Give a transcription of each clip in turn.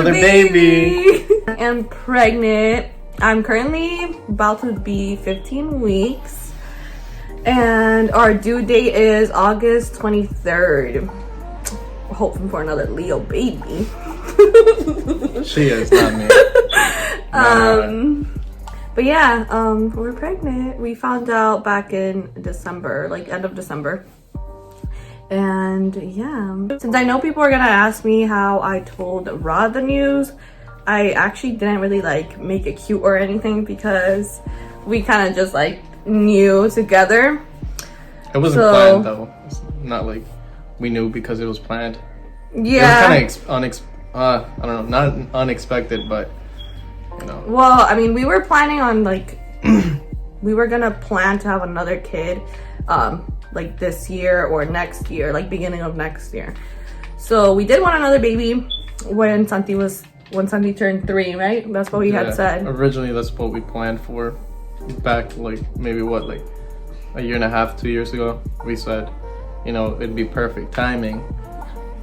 another baby. I am pregnant. I'm currently about to be 15 weeks. And our due date is August 23rd. We're hoping for another Leo baby. She is, not me. But yeah, we're pregnant. We found out back in December, like end of December. And yeah, since I know people are gonna ask me how I told Rod the news, I actually didn't really like make it cute or anything because we kind of just like knew together. It wasn't planned though. It's not like we knew because it was planned. Yeah. It was kind of I don't know, not unexpected, but you know. Well, I mean, we were planning on like we were gonna plan to have another kid like this year or next year, like beginning of next year. So we did want another baby when Santi turned 3, right? That's what we had said. Originally that's what we planned for back like maybe what, like a year and a half, 2 years ago. We said, you know, it'd be perfect timing.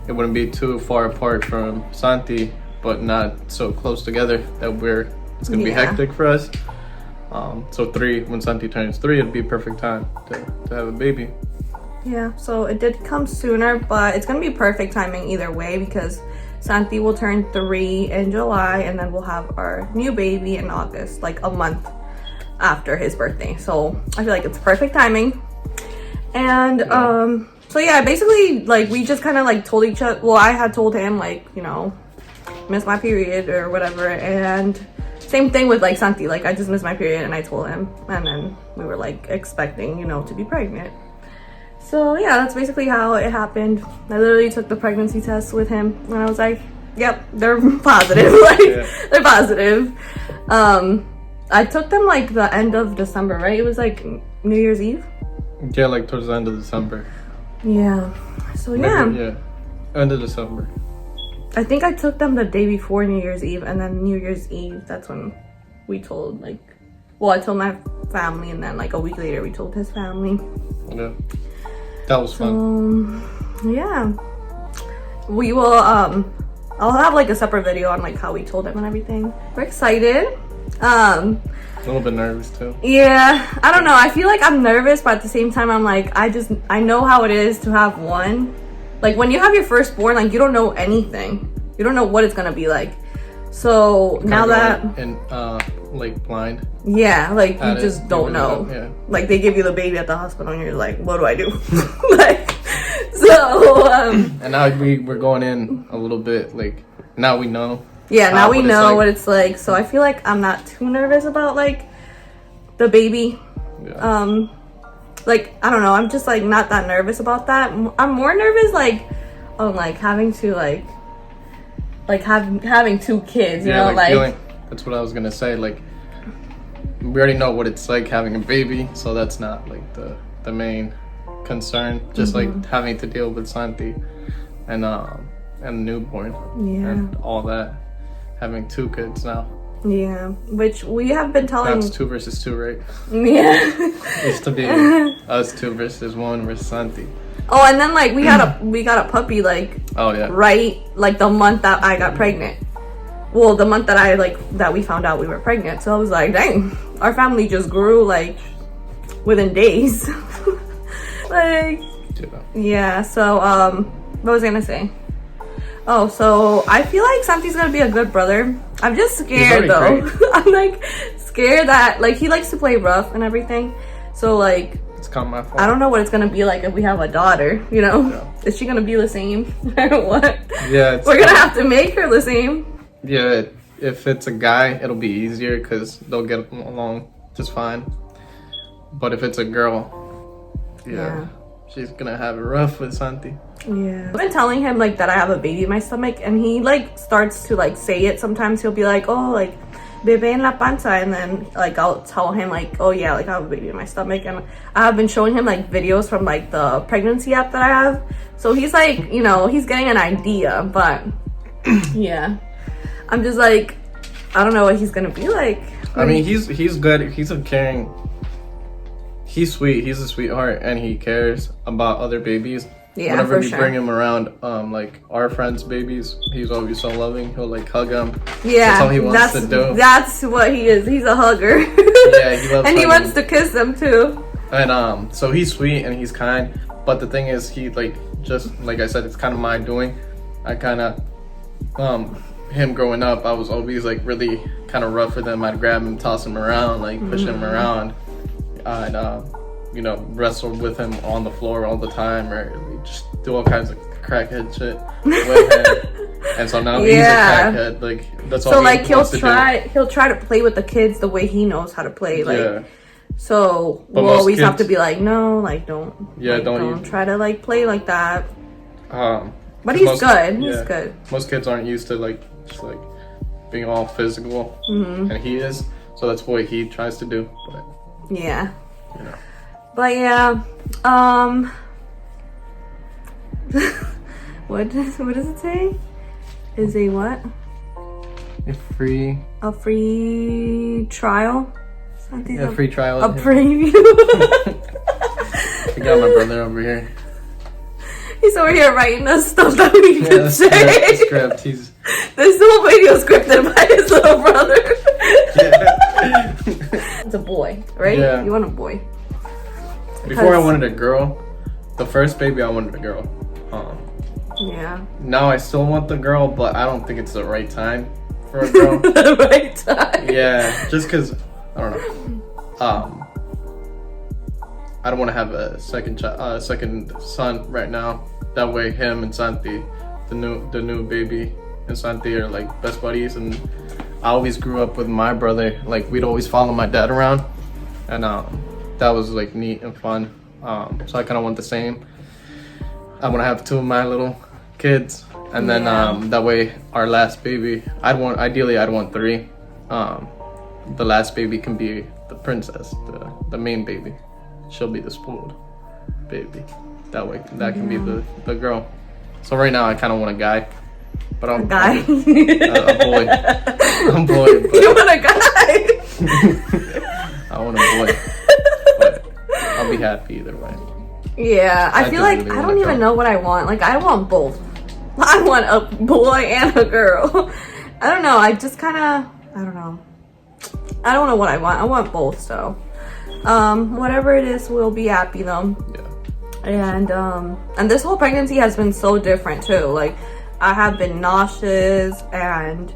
It wouldn't be too far apart from Santi, but not so close together that it's gonna be hectic for us. So when Santi turns 3, it'd be a perfect time to have a baby. Yeah, so it did come sooner, but it's gonna be perfect timing either way because Santi will turn 3 in July and then we'll have our new baby in August, like a month after his birthday. So I feel like it's perfect timing. And so yeah, basically like we just kind of like told each other, well, I had told him like, you know, miss my period or whatever, and same thing with like Santi, like I just missed my period and I told him, and then we were like expecting, you know, to be pregnant. So yeah, that's basically how it happened. I literally took the pregnancy test with him and I was like, yep, they're positive. Like they're positive. I took them like the end of December, right? It was like New Year's Eve. Yeah, like towards the end of December. Yeah. So yeah. Yeah, end of December. I think I took them the day before New Year's Eve, and then New Year's Eve, that's when we told like, well, I told my family, and then like a week later we told his family. Yeah, that was fun. Yeah, we will I'll have like a separate video on like how we told him and everything. We're excited. A little bit nervous too. Yeah, I don't know, I feel like I'm nervous, but at the same time I'm like, I know how it is to have one. Like when you have your firstborn, like you don't know anything. You don't know what it's gonna be like. So now that like blind. Yeah, like you just don't know. Yeah. Like they give you the baby at the hospital and you're like, what do I do? Like so and now we're going in a little bit like now we know. Yeah, now we know what it's like. So I feel like I'm not too nervous about like the baby. Yeah. Like I don't know, I'm just like not that nervous about that. I'm more nervous like on like having to having 2 kids, you know, like feeling, that's what I was gonna say. Like we already know what it's like having a baby, so that's not like the main concern. Just like having to deal with Santi and newborn and all that. Having 2 kids now. Yeah, which we have been telling. That's 2 versus 2, right? Yeah. It used to be us 2 versus 1 versus Santi. Oh, and then like we got a puppy like right like the month that I got pregnant. Well, the month that we found out we were pregnant. So I was like, dang, our family just grew like within days. Like yeah. So what was I gonna say? Oh, so I feel like Santi's gonna be a good brother. I'm just scared though. I'm like scared that like he likes to play rough and everything. So like it's kind of my fault. I don't know what it's gonna be like if we have a daughter, you know? Yeah. Is she gonna be the same or what? Yeah. We're gonna have to make her the same. Yeah, if it's a guy, it'll be easier because they'll get along just fine. But if it's a girl, she's gonna have it rough with Santi. Yeah. I've been telling him like that I have a baby in my stomach, and he like starts to like say it sometimes. He'll be like, oh, like bebé en la panza, and then like I'll tell him like, oh yeah, like I have a baby in my stomach. And I have been showing him like videos from like the pregnancy app that I have, so he's like, you know, he's getting an idea. But yeah, I'm just like, I don't know what he's gonna be like. I mean, he's good. He's a caring. He's sweet. He's a sweetheart, and he cares about other babies. Yeah, whenever for we sure. bring him around, like our friends' babies, he's always so loving. He'll like hug them. Yeah, that's all he wants to do. That's what he is. He's a hugger. Yeah, he loves. And he hugging. wants to kiss them too. And so he's sweet and he's kind. But the thing is, he like just like I said, it's kind of my doing. I kind of him growing up, I was always like really kind of rough with him. I'd grab him, toss him around, like push him around. I'd you know, wrestle with him on the floor all the time, or just do all kinds of crackhead shit with him. And so now he's a crackhead. Like that's all. So he like wants to do. he'll try to play with the kids the way he knows how to play. Like Yeah. so But we'll always have kids- to be like, no, like don't. Yeah, like, don't try to like play like that. But he's most- good. yeah. He's good. Most kids aren't used to like just like being all physical, and he is. So that's what he tries to do. But Yeah. you know. But yeah, what does it say? Is a what? A free trial? Something yeah, free trial. a preview. I got my brother over here. He's over here writing us stuff that we Yeah, can the say. script. He's This whole video is scripted by his little brother. yeah. It's a boy, right? Yeah. You want a boy. Before I wanted a girl. The first baby I wanted a girl. Yeah. Now I still want the girl, but I don't think it's the right time for a girl. The right time. Yeah, just because I don't know. I don't want to have a second son right now. That way, him and Santi, the new baby, and Santi are like best buddies. And I always grew up with my brother. Like we'd always follow my dad around, and that was like neat and fun. So I kind of want the same. I want to have two of my little kids, and then that way our last baby. Ideally I'd want three. The last baby can be the princess, the main baby. She'll be the spoiled baby. That way, that can be the girl. So right now, I kind of want a guy, but I'm A guy. a boy. I'm boy. You want a guy? I want a boy, but I'll be happy either way. Yeah, I feel like really I want don't a even girl. know what I want. Like I want both. I want a boy and a girl. I don't know. I just kind of I don't know. I don't know what I want. I want both. So, whatever it is, we'll be happy though. Yeah. And this whole pregnancy has been so different too. Like I have been nauseous and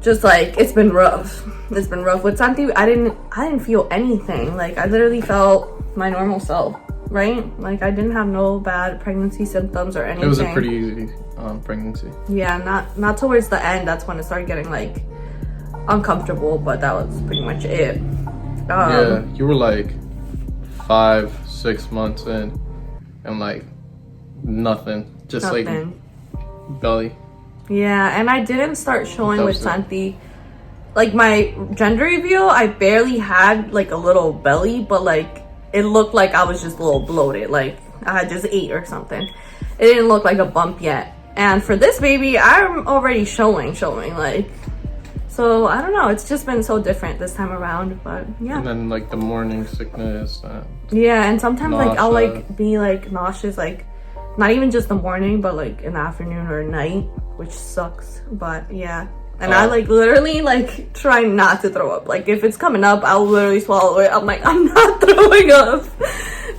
just like it's been rough. It's been rough with Santi. I didn't feel anything. Like I literally felt my normal self, right? Like I didn't have no bad pregnancy symptoms or anything. It was a pretty easy pregnancy. Yeah, not towards the end. That's when it started getting like uncomfortable, but that was pretty much it. Yeah, you were like 5-6 months in, and like nothing, just Nothing. like belly. Yeah, and I didn't start showing That with was it. Santi. Like my gender reveal, I barely had like a little belly, but like it looked like I was just a little bloated, like I had just ate or something. It didn't look like a bump yet. And for this baby, I'm already showing like. So I don't know. It's just been so different this time around, but yeah. And then like the morning sickness. Yeah, and sometimes like I'll nausea. like be like nauseous, like not even just the morning, but like in the afternoon or night, which sucks. But yeah. And I like literally like try not to throw up. Like if it's coming up, I'll literally swallow it. I'm like, I'm not throwing up.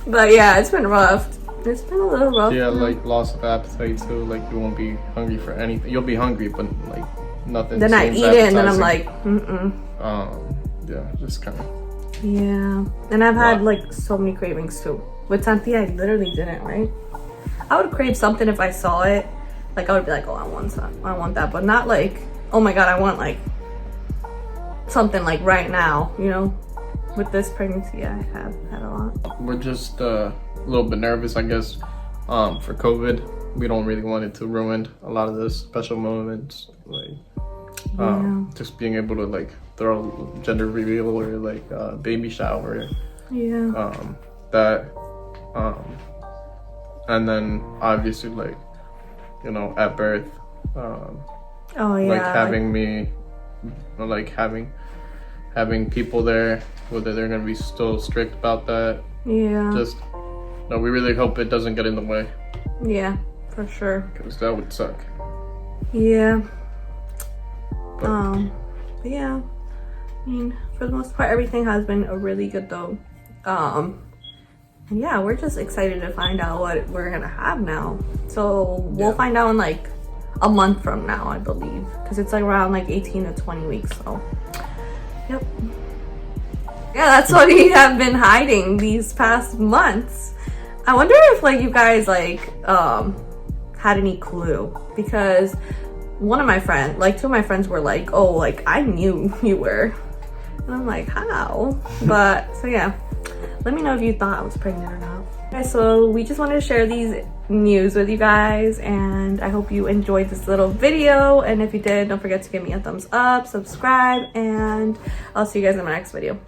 But yeah, it's been rough. It's been a little rough. Yeah, like loss of appetite too. Like you won't be hungry for anything. You'll be hungry, but like nothing. Then I seems eat it and then I'm appetizing. like, Yeah, just kind of. Yeah. And I've had Wow. like so many cravings too. With Santi, I literally didn't, right? I would crave something if I saw it. Like I would be like, oh, I want that, but not like, oh my god, I want like something like right now, you know. With this pregnancy, I have had a lot. We're just a little bit nervous, I guess, for COVID. We don't really want it to ruin a lot of the special moments, like just being able to like throw gender reveal or like baby shower, and then obviously like, you know, at birth, Oh yeah. like having me, like having people there, whether they're gonna be still strict about that. Yeah. Just no, we really hope it doesn't get in the way. Yeah, for sure. Because that would suck. Yeah. But yeah. I mean, for the most part, everything has been really good though. And yeah, we're just excited to find out what we're gonna have now. So we'll find out in like a month from now, I believe, because it's like around like 18 to 20 weeks. So yep. Yeah, that's what we have been hiding these past months. I wonder if like you guys like had any clue, because one of my friends, like two of my friends were like, oh, like I knew you were, and I'm like, how? But so yeah, let me know if you thought I was pregnant or not. Okay, so we just wanted to share these news with you guys, and I hope you enjoyed this little video, and if you did, don't forget to give me a thumbs up, subscribe, and I'll see you guys in my next video.